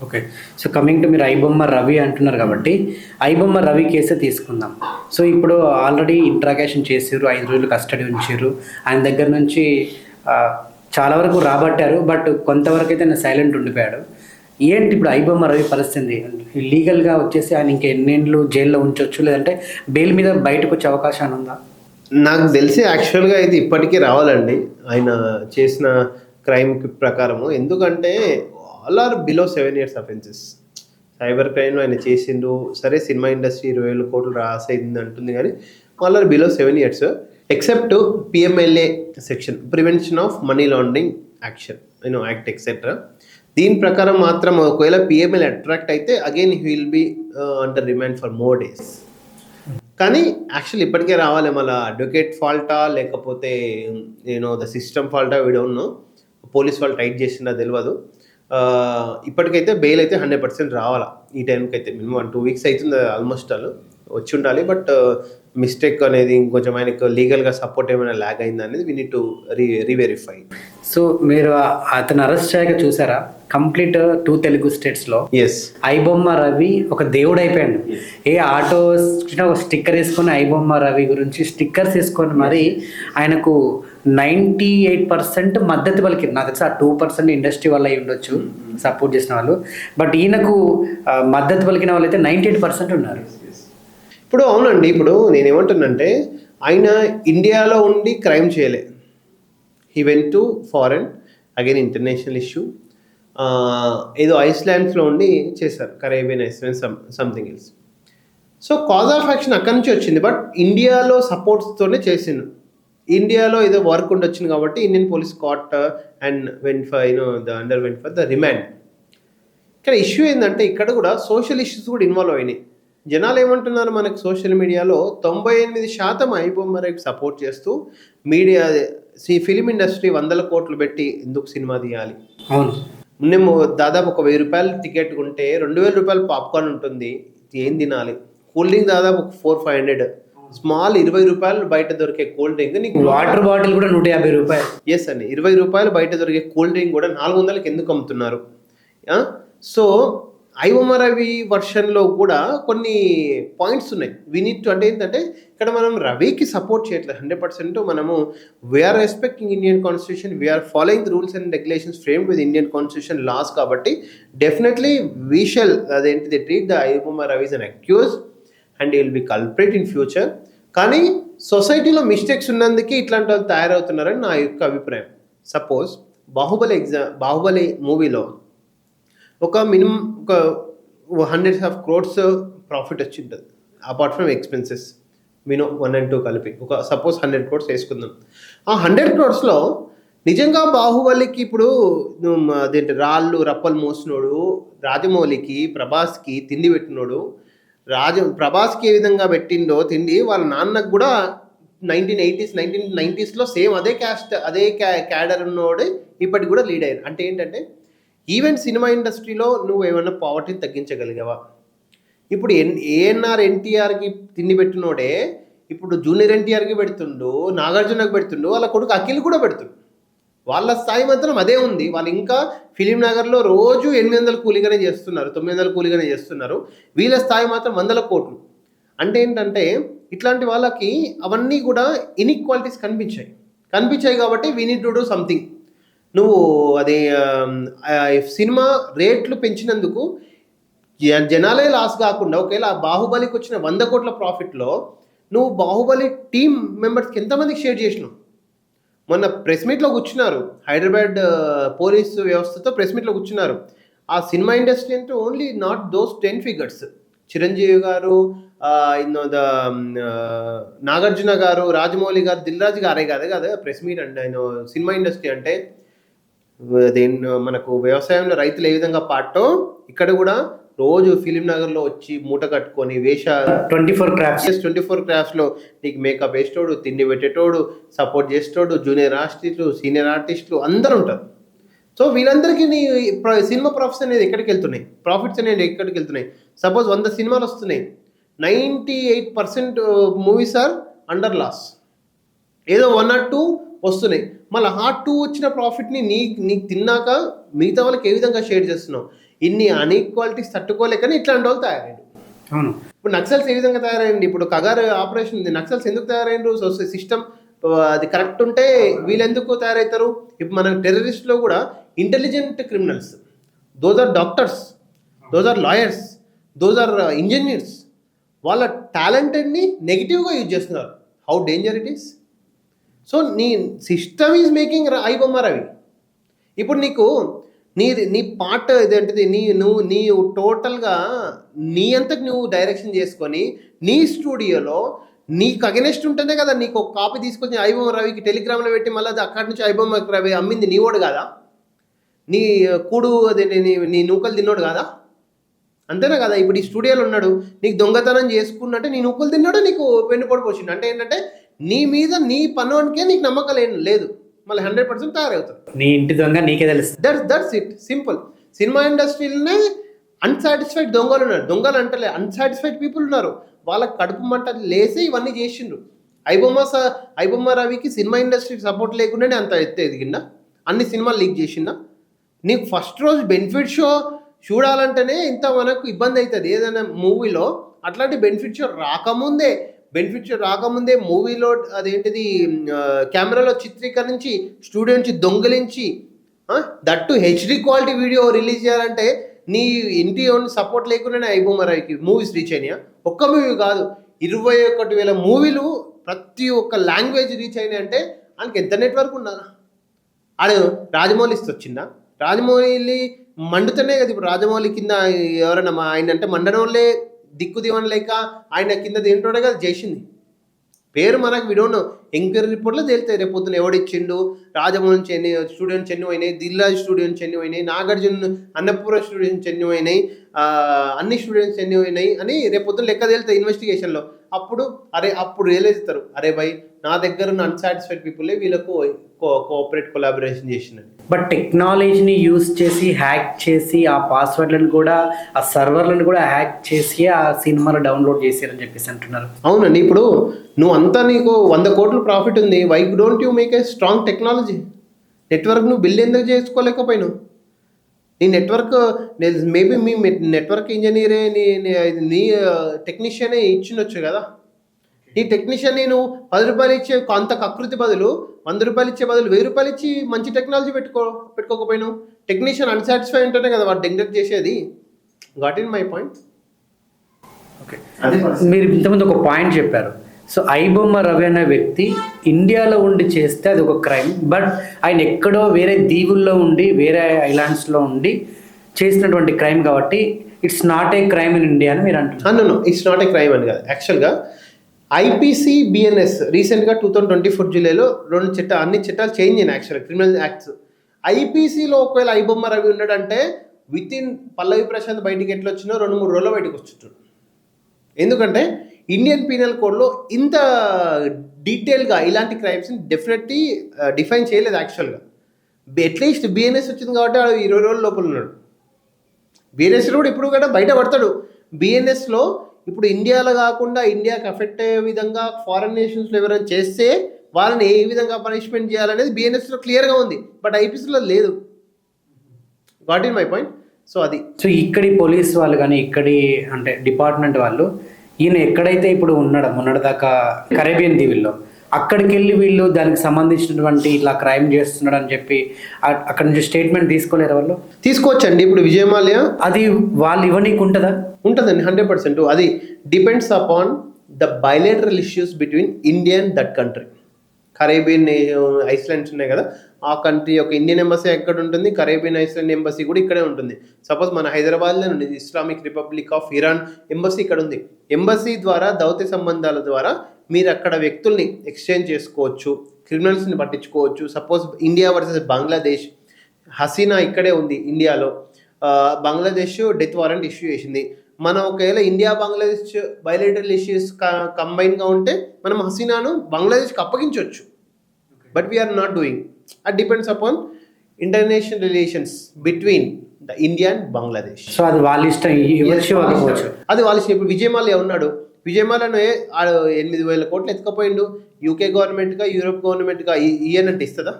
Okay. So, coming to మీరు 'ఐబొమ్మ రవి' అంటున్నారు కాబట్టి, 'ఐబొమ్మ రవి' కేసే తీసుకుందాం. సో, ఇప్పుడు ఆల్రెడీ ఇంట్రాగేషన్ చేసిర్రు, 5 రోజులు కస్టడీ ఉంచిర్రు. ఆయన దగ్గర నుంచి ఆహ్, చాలా వరకు రాబట్టారు. బట్ కొంతవరకైతే ఆయన సైలెంట్ ఉండిపోయాడు. ఏంటి ఇప్పుడు 'ఐబొమ్మ రవి' పరిస్థితి? లీగల్‌గా వచ్చేసి ఆయన ఇంకా ఎన్నేండ్లు జైల్‌లో ఉంచొచ్చు? లేదంటే బెయిల్ మీద బయటకొచ్చే అవకాశం ఉందా? నాకు తెలిసి యాక్చువల్‌గా అయితే ఇప్పటికి రావాలండి. ఆయన చేసిన క్రైమ్‌కి ప్రకారము. ఎందుకంటే all are below 7 years offences. Cyber క్రైమ్‌లో ఆయన చేసిండు. సరే సినిమా ఇండస్ట్రీ 20,000,00,00,000 రాసేయింది అంటుంది గానీ, all are below 7 years. Except PMLA section prevention of money laundering action act etcetera. దీని ప్రకారం మాత్రం ఒకవేళ పీఎంఎల్ఏ అట్రాక్ట్ అయితే again he will be under remand for more days. కానీ యాక్చువల్ ఇప్పటికే రావాలి. మళ్ళీ అడ్వకేట్ ఫాల్టా లేకపోతే ద సిస్టమ్ ఫాల్టా వీ డోంట్ నో. పోలీస్ వాళ్ళు టైట్ చేసిందా తెలియదు. ఇప్పటికైతే బెయిల్ అయితే 100% రావాలా ఈ టైంకి అయితే. మినిమం 2 వీక్స్ అవుతుంది ఆల్మోస్ట్ వాళ్ళు వచ్చి ఉండాలి. బట్ మిస్టేక్ అనేది ఇంకొంచెం ఆయనకు లీగల్గా సపోర్ట్ ఏమైనా ల్యాగ్ అయిందా అనేది we need to reverify. So, మీరు అతను అరెస్ట్ చేయక చూసారా? కంప్లీట్ 2 తెలుగు స్టేట్స్‌లో ఎస్ 'ఐబొమ్మ రవి' ఒక దేవుడైపోయాడు. ఏ ఆటో ఒక స్టిక్కర్ వేసుకొని 'ఐబొమ్మ రవి' గురించి స్టిక్కర్స్ వేసుకొని మరి ఆయనకు 98% మద్దతు పలికింది. నాకు తెలిసి ఆ 2% ఇండస్ట్రీ వల్ల అయి ఉండొచ్చు సపోర్ట్ చేసిన వాళ్ళు. బట్ ఈయనకు మద్దతు పలికిన వాళ్ళైతే 98% ఉన్నారు. ఇప్పుడు అవునండి. ఇప్పుడు నేనేమంటున్నంటే ఆయన ఇండియాలో ఉండి క్రైమ్ చేయలే. He went to foreign again international issue. ఏదో ఐస్లాండ్స్లో ఉండి చేశారు, Caribbean Iceland something else. So cause of action అక్కడి నుంచి వచ్చింది. బట్ ఇండియాలో సపోర్ట్స్తోనే చేసిండు. ఇండియాలో ఏదో వర్క్ ఉండొచ్చింది కాబట్టి Indian police caught and went for went for the remand. ఇక్కడ ఇష్యూ ఏంటంటే ఇక్కడ కూడా సోషల్ ఇష్యూస్ కూడా ఇన్వాల్వ్ అయినాయి. జనాలు ఏమంటున్నారు, మనకు సోషల్ మీడియాలో 98% 'ఐబొమ్మ రవికి సపోర్ట్ చేస్తూ మీడియా ఫిలిం ఇండస్ట్రీ 100 కోట్లు పెట్టి ఎందుకు సినిమా తీయాలి. అవును. మేము దాదాపు ఒక 1000 రూపాయలు టికెట్ ఉంటే 2000 రూపాయలు పాప్కార్న్ ఉంటుంది. ఏం తినాలి? కూల్ డ్రింక్ దాదాపు 400-500. స్మాల్ 20 రూపాయలు బయట దొరికే కూల్ డ్రింక్ నీకు వాటర్ బాటిల్ కూడా 150 రూపాయలు. ఎస్ అండి. 20 రూపాయలు బయట దొరికే కూల్ డ్రింక్ కూడా 400కి ఎందుకు అమ్ముతున్నారు? సో 'ఐబొమ్మ రవి' వర్షన్లో కూడా కొన్ని పాయింట్స్ ఉన్నాయి. వీ నీడ్ టు అంటే ఏంటంటే ఇక్కడ మనం రవికి సపోర్ట్ చేయట్లేదు 100%. మనము we are respecting Indian constitution, we are following the rules and regulations framed with Indian constitution laws. కాబట్టి డెఫినెట్లీ వీ షల్ అదేంటిది treat the 'iBomma Ravi' as an accused and he will be culprit in future. కానీ సొసైటీలో mistakes ఉన్నందుకే ఇట్లాంటి వాళ్ళు తయారవుతున్నారని నా యొక్క అభిప్రాయం. Suppose Baahubali మూవీలో ఒక మినిమం ఒక 100 of crores ప్రాఫిట్ వచ్చి ఉంటుంది అపార్ట్ ఫ్రమ్ ఎక్స్పెన్సెస్. 1 and 2 కలిపి ఒక సపోజ్ 100 crores వేసుకుందాం. ఆ 100 crores నిజంగా బాహుబలికి ఇప్పుడు అదేంటి రాళ్ళు రప్పలు మోసినోడు, రాజమౌళికి ప్రభాస్కి తిండి పెట్టినోడు, ప్రభాస్కి ఏ విధంగా పెట్టిండో తిండి వాళ్ళ నాన్నకు కూడా 1980s 1990s సేమ్ అదే క్యాస్ట్ అదే క్యాడర్ ఉన్నోడే ఇప్పటికి కూడా లీడ్ అయ్యారు. అంటే ఏంటంటే ఈవెన్ సినిమా ఇండస్ట్రీలో నువ్వు ఏమైనా పావర్టీని తగ్గించగలిగావా? ఇప్పుడు ఏఎన్ఆర్ ఎన్టీఆర్కి తిండి పెట్టినోడే ఇప్పుడు జూనియర్ ఎన్టీఆర్కి పెడుతుండు, నాగార్జునకు పెడుతుండు, వాళ్ళ కొడుకు అఖిల్ కూడా పెడుతుండు. వాళ్ళ స్థాయి మాత్రం అదే ఉంది. వాళ్ళు ఇంకా ఫిలిం నగర్లో రోజు 800 కూలీగానే చేస్తున్నారు, 900 కూలీగానే చేస్తున్నారు. వీళ్ళ స్థాయి మాత్రం 100 కోట్లు. అంటే ఏంటంటే ఇట్లాంటి వాళ్ళకి అవన్నీ కూడా ఇన్ఈక్వాలిటీస్ కనిపించాయి కాబట్టి we need to do something. నువ్వు అది సినిమా రేట్లు పెంచినందుకు జనాలే లాస్ కాకుండా ఒకవేళ బాహుబలికి వచ్చిన 100 కోట్ల ప్రాఫిట్లో నువ్వు బాహుబలి టీమ్ మెంబర్స్కి ఎంతమందికి షేర్ చేసినావు? మొన్న ప్రెస్ మీట్లో కూర్చున్నారు, హైదరాబాద్ పోలీసు వ్యవస్థతో ప్రెస్ మీట్లో కూర్చున్నారు. ఆ సినిమా ఇండస్ట్రీ అంటే only not those 10 figures. Chiranjeevi గారు, నాగార్జున గారు, రాజమౌళి గారు, దిల్రాజు గారే కాదు ప్రెస్ మీట్ అంటే ఆయన సినిమా ఇండస్ట్రీ అంటే మనకు వ్యవసాయంలో రైతులు ఏ విధంగా పాటో ఇక్కడ కూడా రోజు ఫిలిం నగర్లో వచ్చి మూట కట్టుకొని 24 క్రాఫ్ట్స్లో నీకు మేకప్ వేసేటోడు, తిండి పెట్టేటోడు, సపోర్ట్ చేసేటోడు, జూనియర్ ఆర్టిస్టులు, సీనియర్ ఆర్టిస్టులు అందరూ ఉంటారు. సో వీళ్ళందరికీ నీ సినిమా ప్రాఫిట్స్ అనేది ఎక్కడికి వెళ్తున్నాయి? సపోజ్ 100 సినిమాలు వస్తున్నాయి, 98% మూవీస్ ఆర్ అండర్ లాస్. ఏదో 1 or 2 వస్తున్నాయి. మళ్ళీ ఆ 2 వచ్చిన ప్రాఫిట్ని నీకు తిన్నాక మిగతా వాళ్ళకి ఏ విధంగా షేర్ చేస్తున్నావు? ఇన్ని అన్ఈక్వాలిటీస్ తట్టుకోలేకనే ఇట్లాంటి వాళ్ళు తయారైండు. అవును. ఇప్పుడు నక్సల్స్ ఏ విధంగా తయారైంది? ఇప్పుడు కగారు ఆపరేషన్ ఉంది, నక్సల్స్ ఎందుకు తయారైండ్రు? సిస్టమ్ అది కరెక్ట్ ఉంటే వీళ్ళు ఎందుకు తయారవుతారు? ఇప్పుడు మన టెర్రరిస్ట్లో కూడా intelligent criminals, those are doctors, those are lawyers, those are engineers. వాళ్ళ టాలెంటెడ్ని నెగిటివ్గా యూజ్ చేస్తున్నారు. How danger it is. So నీ system is making iBomma Ravi. ఇప్పుడు నీకు నీ పార్ట్ ఇదేంటిది, నీ టోటల్గా నీ అంతకు నువ్వు డైరెక్షన్ చేసుకొని నీ స్టూడియోలో నీకు అగెనెస్ట్ ఉంటేనే కదా నీకు ఒక కాపీ తీసుకొచ్చి ఐబొమ్మ రవికి టెలిగ్రామ్లో పెట్టి మళ్ళీ అది అక్కడి నుంచి ఐబొమ్మ రవి అమ్మింది నీ ఓడు కాదా? నీ కూడు అది నీ నూకలు తిన్నోడు కాదా? అంతేనా కదా? ఇప్పుడు ఈ స్టూడియోలో ఉన్నాడు, నీకు దొంగతనం చేసుకున్నట్టే నీ నూకలు తిన్నాడు, నీకు వెన్నుపోటు పోసిండు. అంటే ఏంటంటే నీ మీద నీ పనునికే నీకు నమ్మకం లేదు, మళ్ళీ 100% తయారవుతారు. నీ ఇంటి దొంగ నీకే తెలుసు. That's it, simple. సినిమా ఇండస్ట్రీలోనే అన్సాటిస్ఫైడ్ దొంగలు ఉన్నారు. దొంగలు అంటలే, అన్సాటిస్ఫైడ్ పీపుల్ ఉన్నారు. వాళ్ళకి కడుపు మంట లేసి ఇవన్నీ చేసిండ్రు. ఐబొమ్మ రవికి సినిమా ఇండస్ట్రీకి సపోర్ట్ లేకుండానే అంత ఎదిగిందా? అన్ని సినిమాలు లీక్ చేసిందా? నీకు ఫస్ట్ రోజు బెనిఫిట్ షో చూడాలంటేనే ఇంత మనకు ఇబ్బంది అవుతుంది ఏదైనా మూవీలో. అట్లాంటి బెనిఫిట్ షో రాకముందే మూవీలో అదేంటిది కెమెరాలో చిత్రీకరించి స్టూడియో నుంచి దొంగలించి that HD quality video release చేయాలంటే నీ ఇంటి సపోర్ట్ లేకుండానే ఐబొమ్మ రవికి మూవీస్ రీచ్ అయినాయా? ఒక్క మూవీ కాదు, 21,000 మూవీలు ప్రతి ఒక్క లాంగ్వేజ్ రీచ్ అయినాయి. అంటే ఆయనకి ఎంత నెట్వర్క్ ఉండాలా? ఆడు రాజమౌళి వచ్చిందా? రాజమౌళి మండుతనే కదా. ఇప్పుడు రాజమౌళి కింద ఎవరైనా ఆయన అంటే మండడం వల్లే దిక్కు దివన్ లేక ఆయన కింద దేంటోడే కదా చేసింది. పేరు మనకు విడోను ఎంక్వైరీ రిపోర్ట్లో తేలుతాయి. రేపు పొద్దున ఎవడిచ్చిండు, రాజమౌళి చెన్ని స్టూడియో నుంచి ఎన్ని అయినాయి, దిల్రాజ్ స్టూడియో నుంచి ఎన్ని అయినాయి, నాగార్జున అన్నపూర్ణ స్టూడియో నుంచి ఎన్ని అయినాయి, అన్ని స్టూడియోస్ ఎన్ని అయినాయి అని రేపు పొద్దున లెక్క తేలుతాయి ఇన్వెస్టిగేషన్లో. అప్పుడు రియలైజ్ అవుతారు, అరే భయ్ నా దగ్గర ఉన్న అన్సాటిస్ఫైడ్ పీపులే వీళ్ళకు కోఆపరేట్ కొలాబరేషన్ చేసినది. బట్ టెక్నాలజీని యూజ్ చేసి హ్యాక్ చేసి ఆ పాస్వర్డ్లను కూడా ఆ సర్వర్లను కూడా హ్యాక్ చేసి ఆ సినిమాలో డౌన్లోడ్ చేసారని చెప్పేసి అంటున్నారు. అవునండి. ఇప్పుడు నీకు 100 కోట్లు ప్రాఫిట్ ఉంది, why don't you make a strong technology? Network నువ్వు బిల్డ్ ఎందుకు చేసుకోలేకపోయినావు? నీ నెట్వర్క్ మేబీ మీ నెట్వర్క్ ఇంజనీరే నీ టెక్నీషియనే ఇచ్చిండొచ్చు కదా. నీ టెక్నీషియన్ నేను 10 రూపాయలు ఇచ్చే అంత కకృతి బదులు 100 రూపాయలు ఇచ్చే బదులు 1000 రూపాయలు ఇచ్చి మంచి టెక్నాలజీ పెట్టుకోకపోయినావు. టెక్నీషియన్ అన్సాటిస్ఫై ఉంటేనే కదా వాడు డెంగట్ చేసేది. Got in my point. Okay, మీరు ఇంతకుముందు ఒక పాయింట్ చెప్పారు. సో ఐబొమ్మ రవి అనే వ్యక్తి ఇండియాలో ఉండి చేస్తే అది ఒక క్రైమ్, బట్ ఆయన ఎక్కడో వేరే దీవుల్లో ఉండి వేరే ఐలాండ్స్లో ఉండి చేసినటువంటి క్రైమ్ కాబట్టి it's not a crime in India అని మీరు అంటున్నారు. ఇట్స్ నాట్ ఏ క్రైమ్ అని కాదు. యాక్చువల్గా ఐపీసీ బిఎన్ఎస్ రీసెంట్గా 2024 జూలైలో అన్ని చట్టాలు చేంజ్ అయినాయి. యాక్చువల్గా క్రిమినల్ యాక్ట్స్ ఐపీసీలో ఒకవేళ ఐబొమ్మ రవి ఉన్నాడంటే వితిన్ పల్లవి ప్రశాంత్ బయటికి ఎట్లా వచ్చినా 2-3 రోజుల్లో బయటకు వచ్చుంటాడు. ఎందుకంటే ఇండియన్ పీనల్ కోడ్లో ఇంత డీటెయిల్గా ఇలాంటి క్రైమ్స్ని డెఫినెట్లీ డిఫైన్ చేయలేదు. యాక్చువల్గా అట్లీస్ట్ బిఎన్ఎస్ వచ్చింది కాబట్టి 20 రోజుల లోపల ఉన్నాడు. బిఎన్ఎస్లో కూడా ఇప్పుడు కూడా బయట పడతాడు. బిఎన్ఎస్లో ఇప్పుడు ఇండియాలో కాకుండా ఇండియాకి అఫెక్ట్ అయ్యే విధంగా ఫారెన్ నేషన్స్లో ఎవరైనా చేస్తే వాళ్ళని ఏ విధంగా పనిష్మెంట్ చేయాలనేది బిఎన్ఎస్లో క్లియర్గా ఉంది, బట్ ఐపీసీలో లేదు. Got in my point. So ఇక్కడి పోలీస్ వాళ్ళు కానీ ఇక్కడి అంటే డిపార్ట్మెంట్ వాళ్ళు ఈయన ఎక్కడైతే ఇప్పుడు ఉన్నాడో మొన్నటిదాకా కరేబియన్ దీవుల్లో అక్కడికి వెళ్ళి వీళ్ళు దానికి సంబంధించినటువంటి ఇట్లా క్రైమ్ చేస్తున్నాడు అని చెప్పి అక్కడ నుంచి స్టేట్మెంట్ తీసుకోలేరు వాళ్ళు? తీసుకోవచ్చండి. ఇప్పుడు విజయమాల్య అది వాళ్ళు ఇవ్వనీకి ఉంటుందా? ఉంటుందండి 100%. అది depends upon the bilateral issues between India and that country. Caribbean islands ఉన్నాయి కదా, ఆ కంట్రీ యొక్క ఇండియన్ ఎంబసీ ఎక్కడ ఉంటుంది, కరేబియన్ ఐస్లాండ్ ఎంబసీ కూడా ఇక్కడే ఉంటుంది. సపోజ్ మన హైదరాబాద్లో ఉంది Islamic republic of Iran embassy ఇక్కడ ఉంది. ఎంబసీ ద్వారా దౌత్య సంబంధాల ద్వారా మీరు అక్కడ వ్యక్తుల్ని ఎక్స్చేంజ్ చేసుకోవచ్చు, క్రిమినల్స్ని పట్టించుకోవచ్చు. Suppose India versus Bangladesh, Hasina ఇక్కడే ఉంది ఇండియాలో, బంగ్లాదేశ్ డెత్ వారెంట్ ఇష్యూ చేసింది. మనం ఒకవేళ ఇండియా బంగ్లాదేశ్ బైలేటరల్ ఇష్యూస్ కంబైన్గా ఉంటే మనం హసీనాను బంగ్లాదేశ్కి అప్పగించవచ్చు, బట్ వీఆర్ నాట్ డూయింగ్. అది depends upon international relations between the India and Bangladesh. So అది వాళ్ళ ఇష్టం, అది వాళ్ళ ఇష్టం. ఇప్పుడు విజయమాల్య ఉన్నాడు, విజయమాలను 8,000 కోట్లు ఎత్తుకపోయిండు. యూకే గవర్నమెంట్గా యూరోప్ గవర్నమెంట్గా ఇయ్యనంటే ఇస్తుందా?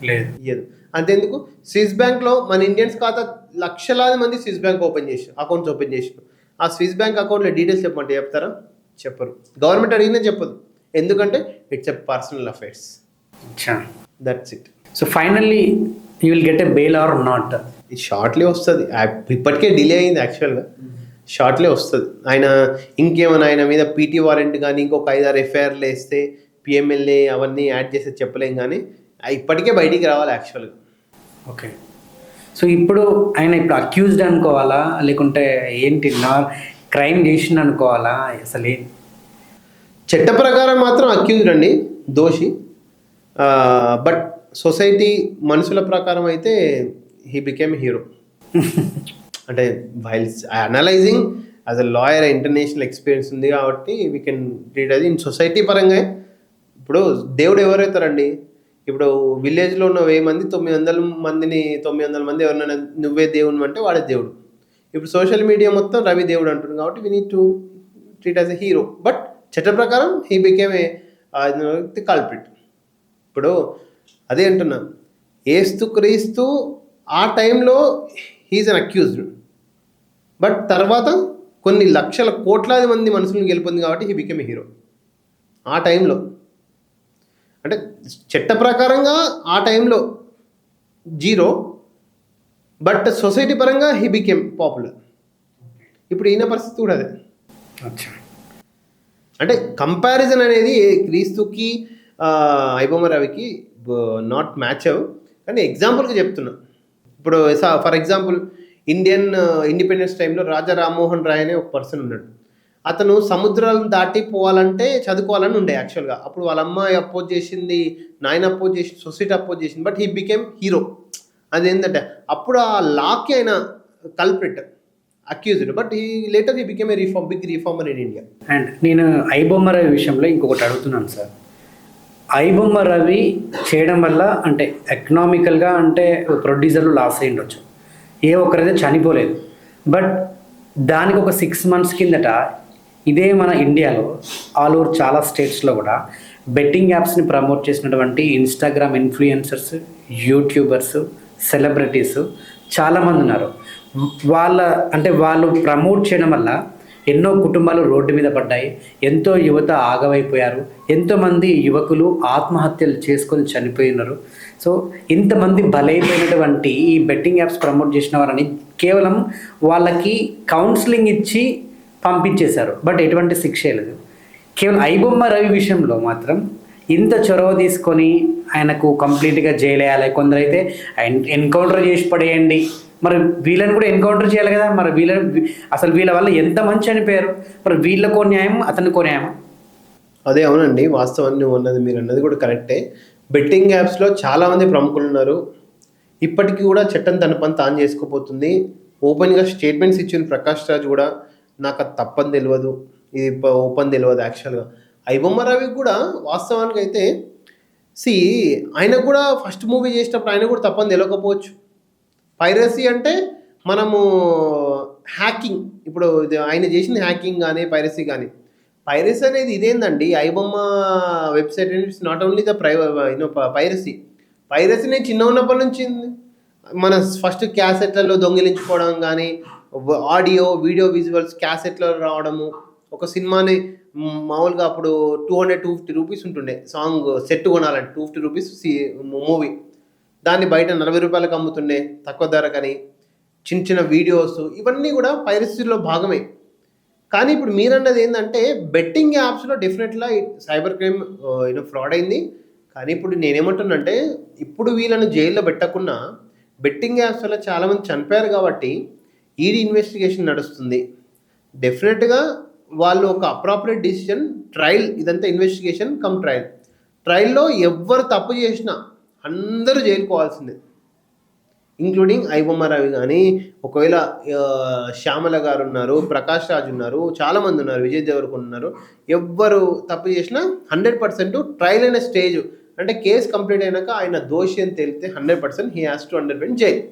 లేదు, ఇయ్యదు. అంతేందుకు స్విస్ బ్యాంక్లో మన ఇండియన్స్ ఖాతా లక్షలాది మంది స్విస్ బ్యాంక్ అకౌంట్స్ ఓపెన్ చేసారు. ఆ స్విస్ బ్యాంక్ అకౌంట్లో డీటెయిల్స్ చెప్పమంటే చెప్తారా? చెప్పరు. గవర్నమెంట్ అడిగినా చెప్పదు. ఎందుకంటే ఇట్స్ ఎ పర్సనల్ అఫైర్స్. అచ్చా. That's it. So finally you will get a bail or not? ఇది షార్ట్లీ వస్తుంది. ఇప్పటికే డిలే అయింది యాక్చువల్గా. షార్ట్లీ వస్తుంది. ఆయన ఇంకేమైనా ఆయన మీద పీటీ వారెంట్ కానీ ఇంకొక 5-6 ఎఫ్ఐఆర్లు వేస్తే పిఎంఎల్ఏ అవన్నీ యాడ్ చేస్తే చెప్పలేం, కానీ ఇప్పటికే బయటికి రావాలి యాక్చువల్గా. ఓకే. సో ఇప్పుడు ఆయన ఇప్పుడు అక్యూజ్డ్ అనుకోవాలా లేకుంటే ఏంటి, క్రైమ్ చేసింది అనుకోవాలా? అసలు ఏంటి? చట్ట ప్రకారం మాత్రం అక్యూజ్డ్ అండి, దోషి. బట్ సొసైటీ మనుషుల ప్రకారం అయితే హీ బికేమ్ హీరో. అంటే while analysing as a lawyer international experience ఉంది కాబట్టి వీ కెన్ ట్రీట్ అది ఇన్ సొసైటీ పరంగా. ఇప్పుడు దేవుడు ఎవరైతారండి? ఇప్పుడు విలేజ్లో ఉన్న 1000 మంది 900 మంది ఎవరినైనా నువ్వే దేవుడు అంటే వాడే దేవుడు. ఇప్పుడు సోషల్ మీడియా మొత్తం రవి దేవుడు అంటుంది కాబట్టి we need to treat as a hero. But చట్ట ప్రకారం హీ బికేమ్ ఏ కల్ప్రిట్. ఇప్పుడు అదే అంటున్నా, క్రీస్తు ఆ టైంలో హీఈస్ అన్ అక్యూజ్డ్. బట్ తర్వాత కొన్ని లక్షల కోట్లాది మంది మనుషులను గెలుపొంది కాబట్టి హీ బికేమ్ ఏ హీరో ఆ టైంలో. అంటే చట్ట ప్రకారంగా ఆ టైంలో జీరో, బట్ సొసైటీ పరంగా హీ బికేమ్ పాపులర్. ఇప్పుడు ఈయన పరిస్థితి కూడా అదే. అంటే కంపారిజన్ అనేది క్రీస్తుకి ఐబొమ్మ రవికి నాట్ మ్యాచ్ అవ్వు, కానీ ఎగ్జాంపుల్గా చెప్తున్నా. ఇప్పుడు ఫర్ ఎగ్జాంపుల్ ఇండిపెండెన్స్ టైంలో రాజా రామ్మోహన్ రాయ్ అనే ఒక పర్సన్ ఉన్నాడు. అతను సముద్రాలను దాటి పోవాలంటే చదువుకోవాలని ఉండే యాక్చువల్గా. అప్పుడు వాళ్ళ అమ్మాయి అపోజ్ చేసింది, నాయన అపోజ్ చేసింది, సొసైటీ అపోజ్ చేసింది, బట్ హీ బికేమ్ హీరో. అదేంటంటే అప్పుడు ఆ లాకి ఆయన culprit, accused, but he later he became a big reformer in India. And నేను ఐబొమ్మ రవి విషయంలో ఇంకొకటి అడుగుతున్నాను సార్. ఐబొమ్మ రవి చేయడం వల్ల అంటే ఎకనామికల్గా అంటే ప్రొడ్యూసర్లు లాస్ అయ్యి ఉండొచ్చు, ఏ ఒక్కరైతే చనిపోలేదు. బట్ దానికి ఒక 6 months కిందట ఇదే మన ఇండియాలో ఆల్ ఓవర్ చాలా స్టేట్స్లో కూడా బెట్టింగ్ యాప్స్ని ప్రమోట్ చేసినటువంటి ఇన్స్టాగ్రామ్ ఇన్ఫ్లుయెన్సర్స్, యూట్యూబర్స్, సెలబ్రిటీస్ చాలామంది ఉన్నారు. వాళ్ళు ప్రమోట్ చేయడం వల్ల ఎన్నో కుటుంబాలు రోడ్డు మీద పడ్డాయి, ఎంతో యువత ఆగమైపోయారు, ఎంతోమంది యువకులు ఆత్మహత్యలు చేసుకొని చనిపోయినారు. సో ఇంతమంది బలైపోయినటువంటి ఈ బెట్టింగ్ యాప్స్ ప్రమోట్ చేసిన వారని కేవలం వాళ్ళకి కౌన్సిలింగ్ ఇచ్చి పంపించేశారు, బట్ ఎటువంటి శిక్ష లేదు. కేవలం ఐబొమ్మ రవి విషయంలో మాత్రం ఇంత చొరవ తీసుకొని ఆయనకు కంప్లీట్గా జైలు వేయాలి, కొందరైతే ఎన్కౌంటర్ చేసి పడేయండి. మరి వీళ్ళని కూడా ఎన్కౌంటర్ చేయాలి కదా. మరి వీళ్ళ వల్ల ఎంతమంది చనిపోయారు, మరి వీళ్ళకో న్యాయం అతనికో న్యాయం? అదే అవునండి, వాస్తవాన్ని ఉన్నది మీరు అన్నది కూడా కరెక్టే. బెట్టింగ్ యాప్స్లో చాలామంది ప్రముఖులు ఉన్నారు. ఇప్పటికీ కూడా చట్టం తన పని తాను చేసుకోపోతుంది. ఓపెన్గా స్టేట్మెంట్స్ ఇచ్చిన ప్రకాష్ రాజ్ కూడా నాకు అది తప్పని తెలియదు, ఇది ఓపెన్ తెలియదు. యాక్చువల్గా ఐబొమ్మ రవి కూడా వాస్తవానికి అయితే ఆయన కూడా ఫస్ట్ మూవీ చేసినప్పుడు ఆయన కూడా తప్పని తెలియకపోవచ్చు. పైరసీ అంటే మనము హ్యాకింగ్, ఇప్పుడు ఆయన చేసిన హ్యాకింగ్ కానీ పైరసీ అనేది ఇదేందండి, iBomma website it's not only the piracy నేను చిన్న ఉన్నప్పటి నుంచి మన ఫస్ట్ క్యాసెట్లలో దొంగిలించుకోవడం కానీ, ఆడియో వీడియో విజువల్స్ క్యాసెట్లో రావడము. ఒక సినిమాని మామూలుగా అప్పుడు 200-250 రూపీస్ ఉంటుండే సాంగ్ సెట్ కొనాలంటే, 250 రూపీస్ మూవీ, దాన్ని బయట 40 రూపాయలకు అమ్ముతుండే తక్కువ ధరకని. చిన్న వీడియోస్ ఇవన్నీ కూడా పైరసీలో భాగమే. కానీ ఇప్పుడు మీరన్నది ఏంటంటే బెట్టింగ్ యాప్స్లో డెఫినెట్గా సైబర్ క్రైమ్ ఫ్రాడ్ అయింది. కానీ ఇప్పుడు నేనేమంటున్నానంటే, ఇప్పుడు వీళ్ళను జైల్లో పెట్టకుండా బెట్టింగ్ యాప్స్ వల్ల చాలామంది చనిపోయారు కాబట్టి ఈడీ ఇన్వెస్టిగేషన్ నడుస్తుంది. డెఫినెట్గా వాళ్ళు ఒక అప్రాపరేట్ డిసిజన్, ట్రయల్, ఇదంతా ఇన్వెస్టిగేషన్ కమ్ ట్రయల్లో ఎవ్వరు తప్పు చేసినా అందరూ జైలుకోవాల్సిందే, ఇంక్లూడింగ్ ఐబొమ్మ రవి. కానీ ఒకవేళ శ్యామల గారు ఉన్నారు, ప్రకాష్ రాజ్ ఉన్నారు, చాలామంది ఉన్నారు, విజయ్ దేవరకొండ ఉన్నారు. ఎవ్వరు తప్పు చేసినా 100% ట్రయల్ అయిన స్టేజ్ అంటే కేసు కంప్లీట్ అయినాక ఆయన దోషి అని తేలితే 100% he has to undergo jail.